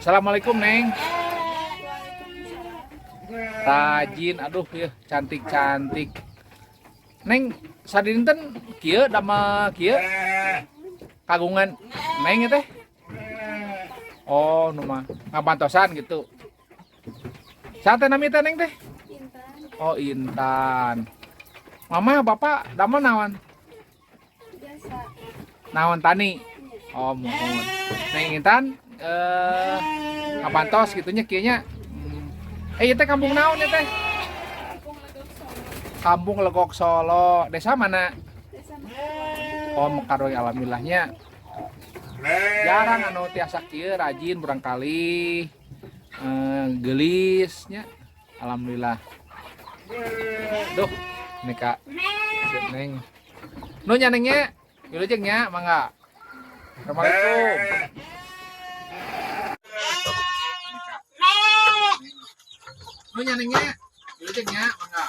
Assalamualaikum Neng. Rajin, aduh ya cantik-cantik. Neng sadinten kieu dama kieu kagungan Neng teh. Oh, nu mah ngabantosan gitu. Sate nami teh Neng teh? Intan. Oh, Intan. Mama, bapak damel nawan? Biasa. Nawan tani. Oh, mohon. Neng Intan ngabantos gitunya kieu nya. Ieu teh kampung naon ya teh? Kampung Legok Kampung Legok Solo. Solo. Desa mana? Desa Mekaroy. Oh, Mekaroy alhamdulillahnya. Jarang anu tiasa kieu rajin barangkali gelisnya. Alhamdulillah. Duh, ini Kak. Neng. Nu nya Nengnya? Wilujeng nya, mangga. Assalamualaikum. Nu nya Nengnya? Wilujeng nya, mangga.